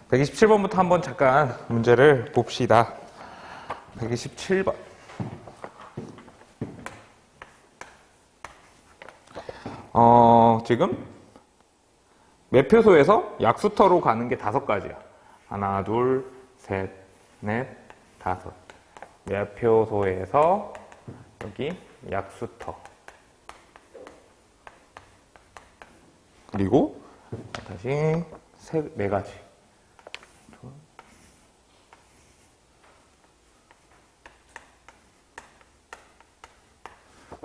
127번부터 한번 잠깐 문제를 봅시다. 127번. 지금 매표소에서 약수터로 가는 게 5가지야. 하나, 둘, 셋, 넷, 5. 매표소에서 여기 약수터. 그리고 다시 4가지.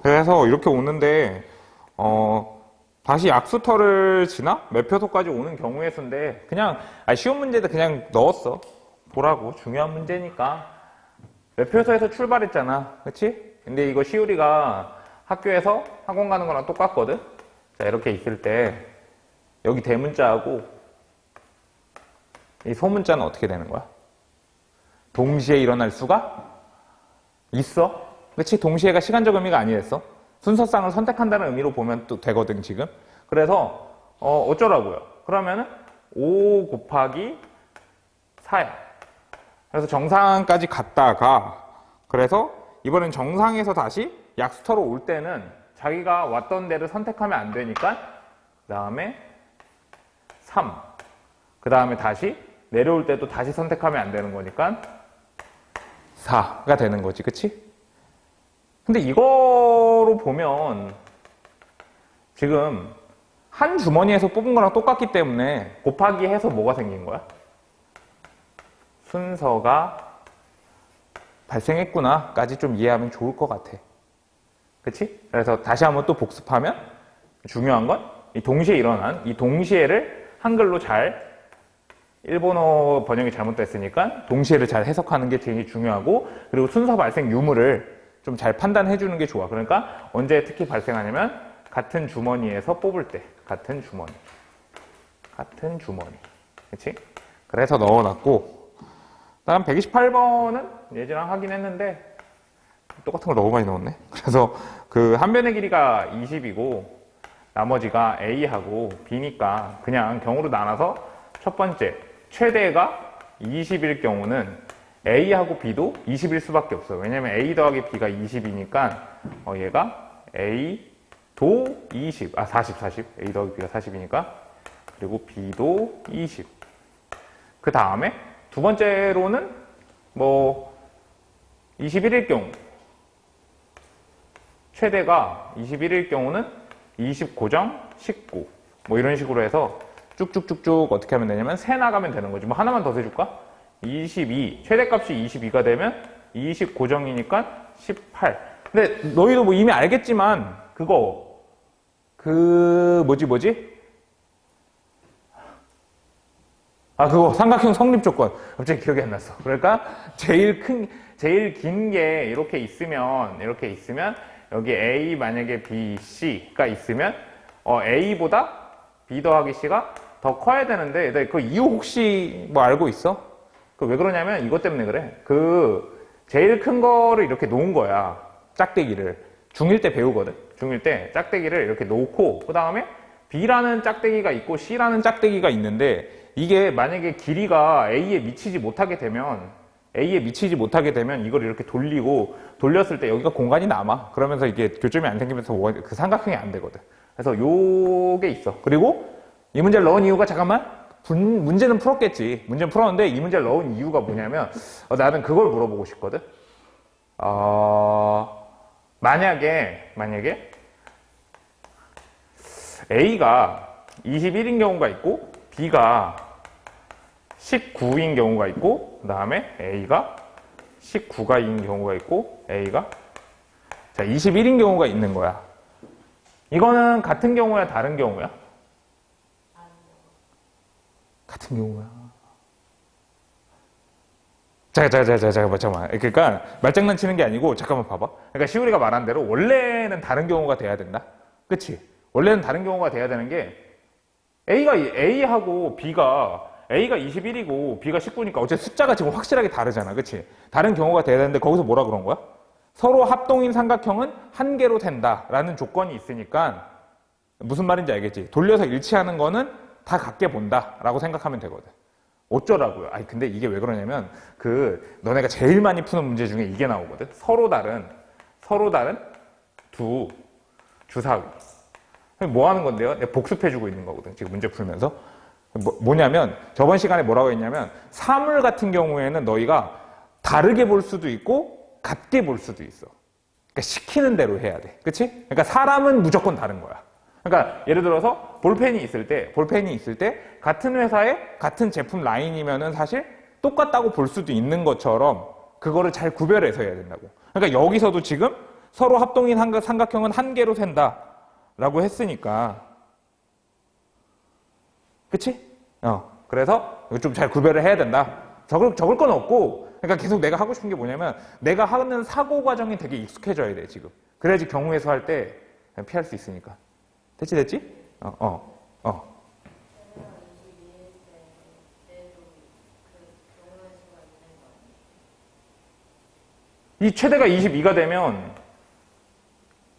그래서 이렇게 오는데 다시 약수터를 지나 매표소까지 오는 경우의 수인데 그냥 쉬운 문제도 그냥 넣었어. 보라고. 중요한 문제니까. 매표소에서 출발했잖아. 그치? 근데 이거 시우리가 학교에서 학원 가는 거랑 똑같거든? 자, 이렇게 있을 때 여기 대문자하고 이 소문자는 어떻게 되는 거야? 동시에 일어날 수가 있어. 그치? 동시에가 시간적 의미가 아니랬어. 순서상을 선택한다는 의미로 보면 또 되거든, 지금. 그래서 어쩌라고요? 그러면은 5 곱하기 4야. 그래서 정상까지 갔다가 그래서 이번엔 정상에서 다시 약수터로 올 때는 자기가 왔던 데를 선택하면 안 되니까 그 다음에 3. 그 다음에 다시 내려올 때도 다시 선택하면 안 되는 거니까 4가 되는 거지. 그치? 근데 이거로 보면 지금 한 주머니에서 뽑은 거랑 똑같기 때문에 곱하기 해서 뭐가 생긴 거야? 순서가 발생했구나 까지 좀 이해하면 좋을 것 같아. 그치? 그래서 다시 한번 또 복습하면 중요한 건 이 동시에 일어난 이 동시에를 한글로 잘 일본어 번역이 잘못됐으니까 동시에를 잘 해석하는 게 되게 중요하고 그리고 순서 발생 유무를 좀 잘 판단해 주는 게 좋아. 그러니까 언제 특히 발생하냐면 같은 주머니에서 뽑을 때 같은 주머니 그치? 그래서 넣어놨고 다음 128번은 예전랑 하긴 했는데 똑같은 걸 너무 많이 넣었네. 그래서 그 한 변의 길이가 20이고 나머지가 A하고 B니까 그냥 경우로 나눠서 첫 번째 최대가 20일 경우는 A하고 B도 20일 수밖에 없어. 왜냐면 A 더하기 B가 20이니까 얘가 A도 40. A 더하기 B가 40이니까 그리고 B도 20. 그 다음에 두 번째로는 21일 경우 최대가 21일 경우는 20 고정 19 이런 식으로 해서 쭉쭉쭉쭉 어떻게 하면 되냐면 세 나가면 되는 거지. 하나만 더 세줄까? 22 최대값이 22가 되면 20 고정이니까 18. 근데 너희도 이미 알겠지만 그거 그거 삼각형 성립 조건 갑자기 기억이 안 났어. 그러니까 제일 긴 게 이렇게 있으면 여기 A 만약에 B, C가 있으면 A보다 B 더하기 C가 더 커야 되는데 그 이유 혹시 알고 있어? 그 왜 그러냐면 이것 때문에 그래. 그 제일 큰 거를 이렇게 놓은 거야. 짝대기를. 중1 때 배우거든. 중1 때 짝대기를 이렇게 놓고 그 다음에 B라는 짝대기가 있고 C라는 짝대기가 있는데 이게 만약에 길이가 A에 미치지 못하게 되면 이걸 이렇게 돌렸을 때 여기가 공간이 남아. 그러면서 이게 교점이 안 생기면서 그 삼각형이 안 되거든. 그래서 요게 있어. 그리고 이 문제를 넣은 이유가 잠깐만 문제는 풀었겠지. 문제는 풀었는데 이 문제를 넣은 이유가 뭐냐면 나는 그걸 물어보고 싶거든. 만약에 A가 21인 경우가 있고 B가 19인 경우가 있고 그 다음에 A가 19가인 경우가 있고 A가 21인 경우가 있는 거야. 이거는 같은 경우야 다른 경우야? 같은 경우야. 잠깐만. 그러니까 말장난 치는 게 아니고 잠깐만 봐봐. 그러니까 시우리가 말한 대로 원래는 다른 경우가 돼야 된다. 그치? 원래는 다른 경우가 돼야 되는 게 A하고 A가 21이고 B가 19니까 어째 숫자가 지금 확실하게 다르잖아. 그치? 다른 경우가 돼야 되는데 거기서 뭐라 그런 거야? 서로 합동인 삼각형은 한 개로 된다라는 조건이 있으니까 무슨 말인지 알겠지? 돌려서 일치하는 거는 다 같게 본다라고 생각하면 되거든. 어쩌라고요? 아니 근데 이게 왜 그러냐면 너네가 제일 많이 푸는 문제 중에 이게 나오거든. 서로 다른 두 주사위. 뭐 하는 건데요? 내가 복습해주고 있는 거거든. 지금 문제 풀면서. 뭐냐면 저번 시간에 뭐라고 했냐면 사물 같은 경우에는 너희가 다르게 볼 수도 있고 같게 볼 수도 있어. 그러니까 시키는 대로 해야 돼. 그치? 그러니까 사람은 무조건 다른 거야. 그러니까 예를 들어서 볼펜이 있을 때 같은 회사의 같은 제품 라인이면은 사실 똑같다고 볼 수도 있는 것처럼 그거를 잘 구별해서 해야 된다고. 그러니까 여기서도 지금 서로 합동인 삼각형은 한 개로 센다라고 했으니까. 그치? 그래서 좀 잘 구별을 해야 된다. 적을 건 없고, 그러니까 계속 내가 하고 싶은 게 뭐냐면 내가 하는 사고 과정이 되게 익숙해져야 돼, 지금. 그래야지 경우에서 할 때 피할 수 있으니까. 됐지? 이 최대가 22가 되면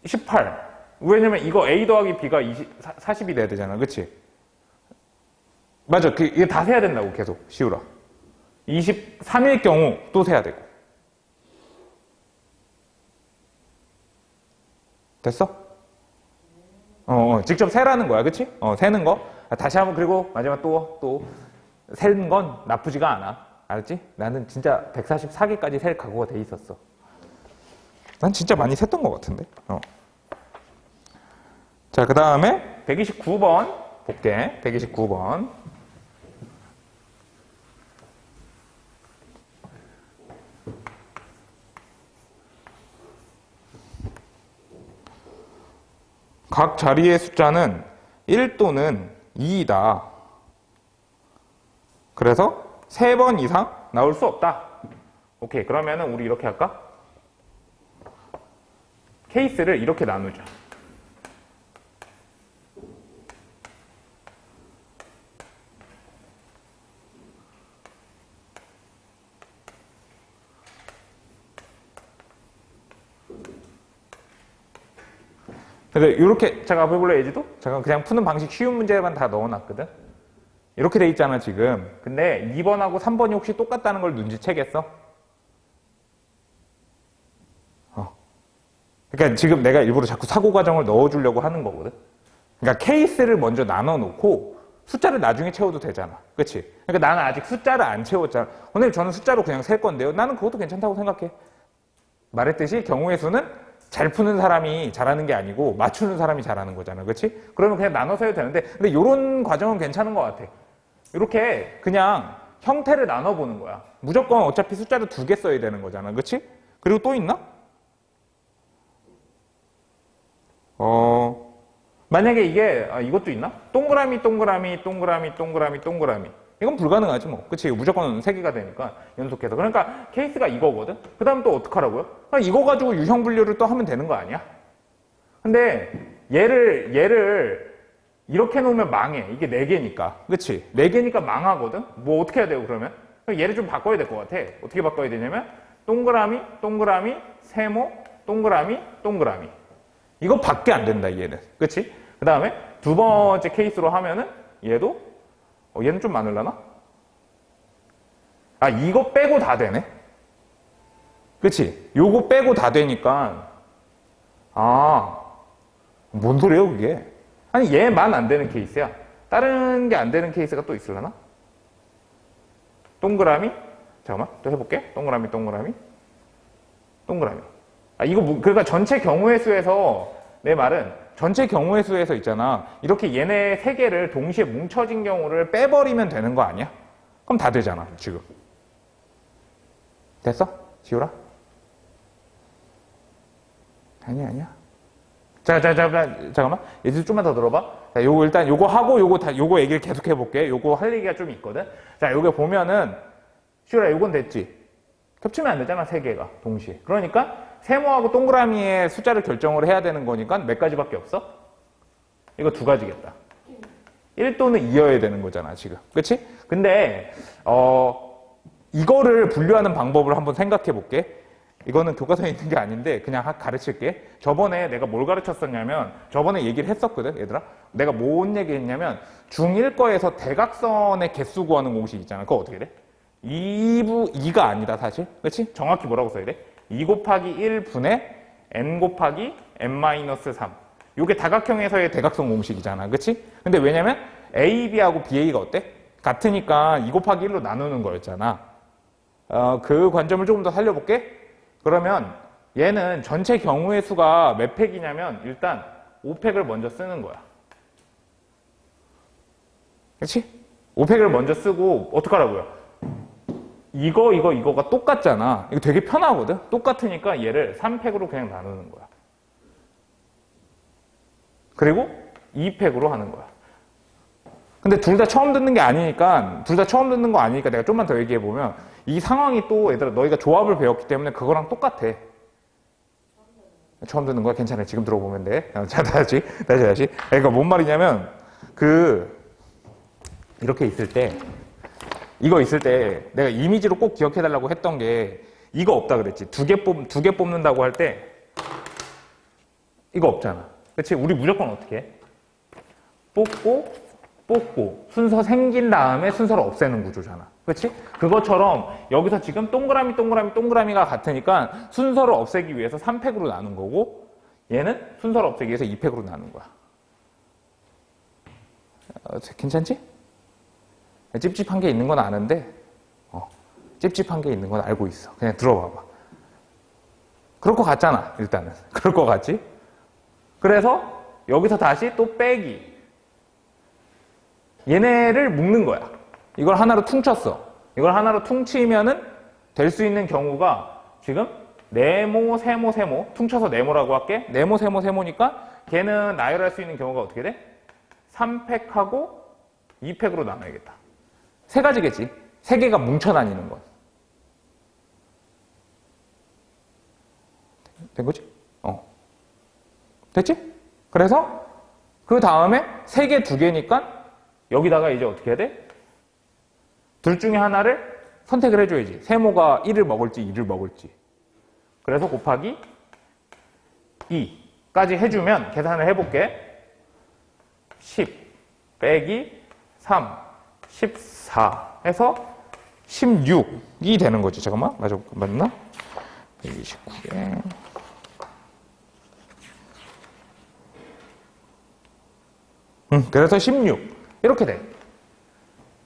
18. 왜냐면 이거 A 더하기 B가 40이 돼야 되잖아. 그치? 맞아. 이게 다 세야 된다고, 계속. 시우라. 23일 경우 또 세야 되고. 됐어? 직접 세라는 거야. 그치? 세는 거. 다시 한번, 그리고 마지막 또 세는 건 나쁘지가 않아. 알았지? 나는 진짜 144개까지 셀 각오가 돼 있었어. 난 진짜 많이 셌던 것 같은데. 자, 그 다음에 129번 볼게. 129번. 각 자리의 숫자는 1 또는 2이다. 그래서 3번 이상 나올 수 없다. 오케이. 그러면은 우리 이렇게 할까? 케이스를 이렇게 나누자. 근데 이렇게 잠깐 해볼래, 예지도? 잠깐 그냥 푸는 방식 쉬운 문제만 다 넣어놨거든. 이렇게 돼 있잖아, 지금. 근데 2번하고 3번이 혹시 똑같다는 걸 눈치채겠어? 그러니까 지금 내가 일부러 자꾸 사고 과정을 넣어주려고 하는 거거든. 그러니까 케이스를 먼저 나눠놓고 숫자를 나중에 채워도 되잖아. 그치? 그러니까 나는 아직 숫자를 안 채웠잖아. 선생님, 저는 숫자로 그냥 셀 건데요. 나는 그것도 괜찮다고 생각해. 말했듯이 경우의 수는 잘 푸는 사람이 잘하는 게 아니고 맞추는 사람이 잘하는 거잖아. 그치? 그러면 그냥 나눠서 해도 되는데, 근데 이런 과정은 괜찮은 것 같아. 이렇게 그냥 형태를 나눠보는 거야. 무조건 어차피 숫자를 2개 써야 되는 거잖아. 그치? 그리고 또 있나? 만약에 이게, 이것도 있나? 동그라미. 이건 불가능하지 뭐. 그치? 무조건 3개가 되니까 연속해서. 그러니까 케이스가 이거거든? 그 다음 또 어떡하라고요? 이거 가지고 유형 분류를 또 하면 되는 거 아니야? 근데 얘를 이렇게 놓으면 망해. 이게 4개니까. 그치? 4개니까 망하거든? 뭐 어떻게 해야 돼요, 그러면? 얘를 좀 바꿔야 될 것 같아. 어떻게 바꿔야 되냐면 동그라미, 세모, 동그라미. 이거 밖에 안 된다, 얘는. 그치? 그 다음에 2번째 케이스로 하면은 얘도 얘는 좀 많으려나? 이거 빼고 다 되네? 그치? 요거 빼고 다 되니까 뭔 소리예요, 그게? 아니, 얘만 안 되는 케이스야. 다른 게 안 되는 케이스가 또 있으려나? 동그라미. 잠깐만, 또 해볼게. 동그라미. 이거, 그러니까 전체 경우의 수에서, 내 말은, 전체 경우의 수에서 있잖아. 이렇게 얘네 3개를 동시에 뭉쳐진 경우를 빼버리면 되는 거 아니야? 그럼 다 되잖아, 지금. 됐어? 지우라? 아니야. 잠깐만. 얘들 좀만 더 들어봐. 자, 요거 일단 요거 하고 요거 얘기를 계속 해볼게. 요거 할 얘기가 좀 있거든. 자, 요게 보면은 시우라, 요건 됐지? 겹치면 안 되잖아, 3개가 동시에. 그러니까 세모하고 동그라미의 숫자를 결정을 해야 되는 거니까 몇 가지밖에 없어? 이거 2가지겠다. 1 또는 2여야 되는 거잖아, 지금. 그치? 근데 이거를 분류하는 방법을 한번 생각해 볼게. 이거는 교과서에 있는 게 아닌데 그냥 가르칠게. 저번에 내가 뭘 가르쳤었냐면 저번에 얘기를 했었거든 얘들아. 내가 뭔 얘기 했냐면 중1 거에서 대각선의 개수 구하는 공식 있잖아. 그거 어떻게 돼? 2가 아니다 사실. 그렇지? 정확히 뭐라고 써야 돼? 2 곱하기 1분의 n 곱하기 n-3. 이게 다각형에서의 대각선 공식이잖아. 그렇지? 근데 왜냐면 AB하고 BA가 어때? 같으니까 2 곱하기 1로 나누는 거였잖아. 그 관점을 조금 더 살려볼게. 그러면 얘는 전체 경우의 수가 몇 팩이냐면 일단 5팩을 먼저 쓰는 거야. 그렇지? 5팩을 먼저 쓰고 어떡하라고요? 이거가 똑같잖아. 이거 되게 편하거든? 똑같으니까 얘를 3팩으로 그냥 나누는 거야. 그리고 2팩으로 하는 거야. 근데 둘 다 처음 듣는 게 아니니까, 둘 다 처음 듣는 거 아니니까 내가 좀만 더 얘기해보면 이 상황이 또 얘들아 너희가 조합을 배웠기 때문에 그거랑 똑같아. 처음 듣는 거야? 괜찮아. 지금 들어보면 돼. 자, 다시. 그러니까 뭔 말이냐면 이렇게 있을 때 이거 있을 때 내가 이미지로 꼭 기억해달라고 했던 게 이거 없다 그랬지. 두 개 뽑는다고 할 때 이거 없잖아. 그렇지? 우리 무조건 어떻게 해? 뽑고 순서 생긴 다음에 순서를 없애는 구조잖아. 그렇지? 그것처럼 여기서 지금 동그라미가 같으니까 순서를 없애기 위해서 3팩으로 나눈 거고 얘는 순서를 없애기 위해서 2팩으로 나눈 거야. 괜찮지? 찝찝한 게 있는 건 아는데 찝찝한 게 있는 건 알고 있어. 그냥 들어봐봐. 그럴 것 같잖아. 일단은. 그럴 것 같지? 그래서 여기서 다시 또 빼기. 얘네를 묶는 거야. 이걸 하나로 퉁쳤어. 이걸 하나로 퉁치면은 될 수 있는 경우가 지금 네모, 세모, 퉁쳐서 네모라고 할게. 네모, 세모니까 걔는 나열할 수 있는 경우가 어떻게 돼? 3팩하고 2팩으로 나눠야겠다. 세 가지겠지. 세 개가 뭉쳐 다니는 건. 된 거지? 됐지? 그래서 그 다음에 세 개, 두 개니까 여기다가 이제 어떻게 해야 돼? 둘 중에 하나를 선택을 해줘야지. 세모가 1을 먹을지 2를 먹을지. 그래서 곱하기 2까지 해주면 계산을 해볼게. 10 빼기 3 14 해서 16이 되는 거지. 잠깐만. 맞나? 129에 그래서 16 이렇게 돼.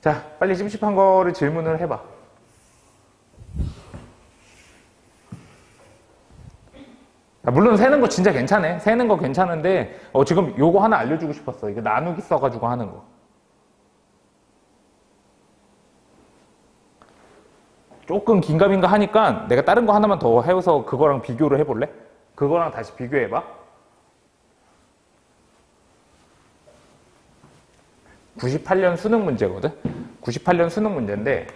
자, 빨리 찝찝한 거를 질문을 해봐. 물론 세는 거 진짜 괜찮아. 세는 거 괜찮은데 지금 요거 하나 알려주고 싶었어. 이거 나누기 써가지고 하는 거. 조금 긴가민가 하니까 내가 다른 거 하나만 더 해서 그거랑 비교를 해볼래? 그거랑 다시 비교해봐. 98년 수능 문제거든? 98년 수능 문제인데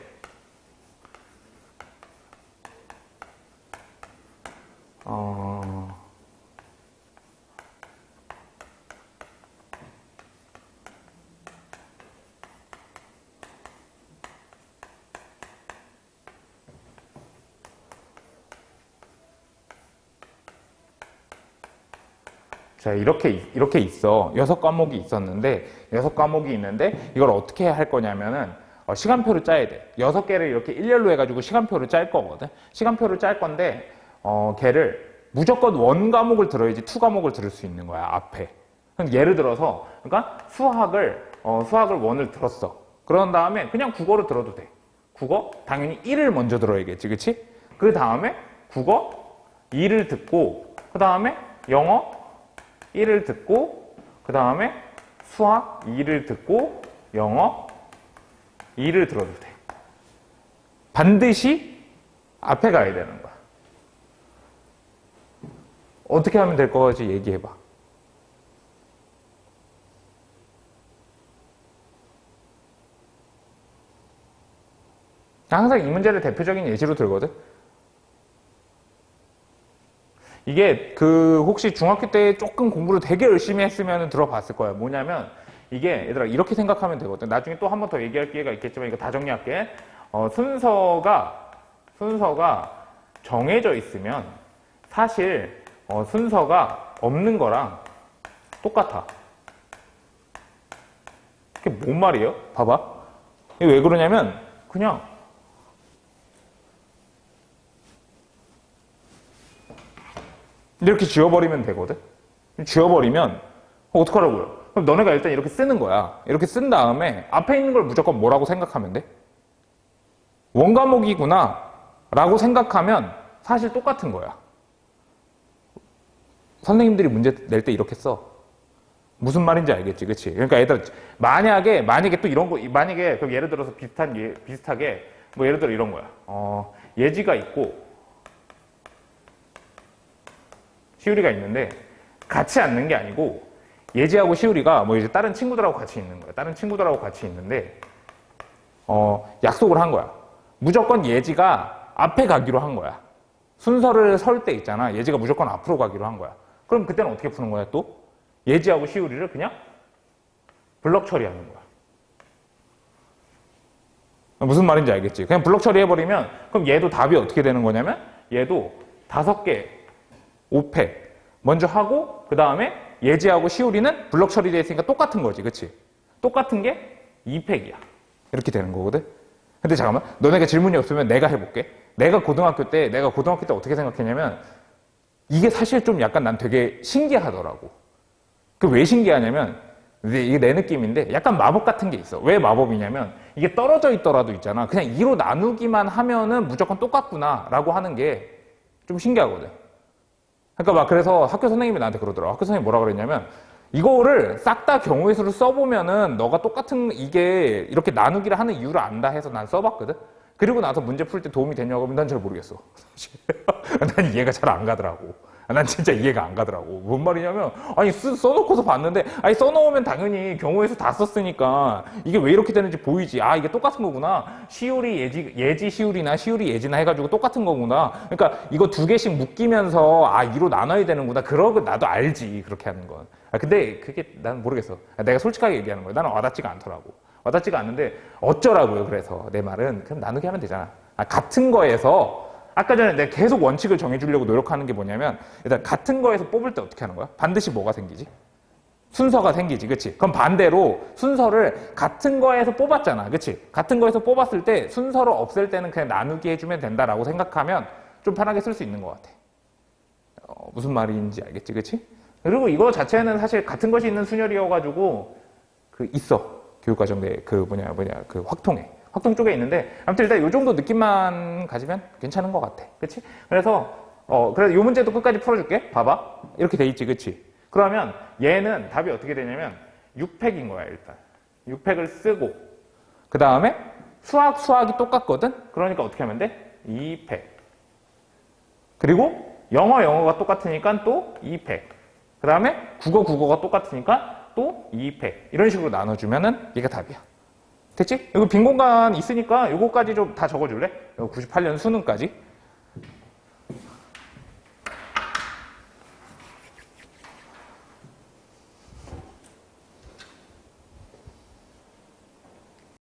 자, 이렇게 있어. 6과목이 있었는데, 6과목이 있는데, 이걸 어떻게 할 거냐면은, 시간표를 짜야 돼. 6개를 이렇게 일렬로 해가지고 시간표를 짤 거거든. 시간표를 짤 건데, 걔를 무조건 1과목을 들어야지 2과목을 들을 수 있는 거야, 앞에. 예를 들어서, 그러니까 수학을 1을 들었어. 그런 다음에 그냥 국어를 들어도 돼. 국어? 당연히 1을 먼저 들어야겠지, 그치? 그 다음에 국어 2를 듣고, 그 다음에 영어 1을 듣고 그 다음에 수학 2를 듣고 영어 2를 들어도 돼. 반드시 앞에 가야 되는 거야. 어떻게 하면 될 거지 얘기해봐. 항상 이 문제를 대표적인 예시로 들거든. 이게 혹시 중학교 때 조금 공부를 되게 열심히 했으면 들어봤을 거야. 뭐냐면 이게 얘들아 이렇게 생각하면 되거든. 나중에 또 한 번 더 얘기할 기회가 있겠지만 이거 다 정리할게. 순서가 정해져 있으면 사실 순서가 없는 거랑 똑같아. 그게 뭔 말이에요? 봐봐. 이게 왜 그러냐면 그냥 이렇게 지워버리면 되거든. 지워버리면 어떡하라고요? 그럼 너네가 일단 이렇게 쓰는 거야. 이렇게 쓴 다음에 앞에 있는 걸 무조건 뭐라고 생각하면 돼? 원과목이구나 라고 생각하면 사실 똑같은 거야. 선생님들이 문제 낼 때 이렇게 써. 무슨 말인지 알겠지, 그치? 그러니까 얘들아, 만약에 또 이런 거, 만약에, 그럼 예를 들어서 비슷하게, 뭐 예를 들어 이런 거야. 예지가 있고, 시우리가 있는데, 같이 앉는 게 아니고, 예지하고 시우리가 뭐 이제 다른 친구들하고 같이 있는 거야. 다른 친구들하고 같이 있는데, 약속을 한 거야. 무조건 예지가 앞에 가기로 한 거야. 순서를 설 때 있잖아. 예지가 무조건 앞으로 가기로 한 거야. 그럼 그때는 어떻게 푸는 거야, 또? 예지하고 시우리를 그냥 블럭 처리하는 거야. 무슨 말인지 알겠지? 그냥 블럭 처리해버리면 그럼 얘도 답이 어떻게 되는 거냐면 얘도 5개 5팩 먼저 하고 그 다음에 예지하고 시우리는 블럭 처리되어 있으니까 똑같은 거지. 그치? 똑같은 게 2팩이야. 이렇게 되는 거거든? 근데 잠깐만, 너네가 질문이 없으면 내가 해볼게. 내가 고등학교 때 어떻게 생각했냐면 이게 사실 좀 약간 난 되게 신기하더라고. 그 왜 신기하냐면 이게 내 느낌인데 약간 마법 같은 게 있어. 왜 마법이냐면 이게 떨어져 있더라도 있잖아. 그냥 2로 나누기만 하면은 무조건 똑같구나 라고 하는 게 좀 신기하거든. 그러니까 막 그래서 학교 선생님이 나한테 그러더라고. 학교 선생님이 뭐라 그랬냐면 이거를 싹 다 경우의 수를 써보면은 너가 똑같은 이게 이렇게 나누기를 하는 이유를 안다 해서 난 써봤거든. 그리고 나서 문제 풀 때 도움이 되냐고 하면 난 잘 모르겠어. 난 이해가 잘 안 가더라고. 난 진짜 이해가 안 가더라고. 뭔 말이냐면, 아니, 써놓고서 봤는데, 아니, 써놓으면 당연히 경우의 수 다 썼으니까, 이게 왜 이렇게 되는지 보이지. 아, 이게 똑같은 거구나. 시우리, 예지, 시우리나, 시우리, 예지나 해가지고 똑같은 거구나. 그러니까, 이거 2개씩 묶이면서, 아, 2로 나눠야 되는구나. 그러고 나도 알지. 그렇게 하는 건. 근데 그게 난 모르겠어. 내가 솔직하게 얘기하는 거야. 나는 와닿지가 않더라고. 와닿지가 않는데, 어쩌라고요. 그래서 내 말은, 그럼 나누게 하면 되잖아. 같은 거에서, 아까 전에 내가 계속 원칙을 정해주려고 노력하는 게 뭐냐면 일단 같은 거에서 뽑을 때 어떻게 하는 거야? 반드시 뭐가 생기지? 순서가 생기지, 그치? 그럼 반대로 순서를 같은 거에서 뽑았잖아, 그치? 같은 거에서 뽑았을 때 순서를 없앨 때는 그냥 나누기 해주면 된다라고 생각하면 좀 편하게 쓸 수 있는 것 같아. 무슨 말인지 알겠지, 그치? 그리고 이거 자체는 사실 같은 것이 있는 순열이어가지고 있어. 교육과정 내 그 확통에. 확통 쪽에 있는데 아무튼 일단 이 정도 느낌만 가지면 괜찮은 것 같아. 그치? 그래서 이 문제도 끝까지 풀어줄게. 봐봐. 이렇게 돼 있지, 그치? 그러면 얘는 답이 어떻게 되냐면 6팩인 거야, 일단. 6팩을 쓰고 그 다음에 수학이 똑같거든? 그러니까 어떻게 하면 돼? 2팩. 그리고 영어가 똑같으니까 또 2팩. 그 다음에 국어가 똑같으니까 또 2팩. 이런 식으로 나눠주면은 얘가 답이야. 됐지? 이거 빈 공간 있으니까 요거까지 좀 다 적어줄래? 98년 수능까지.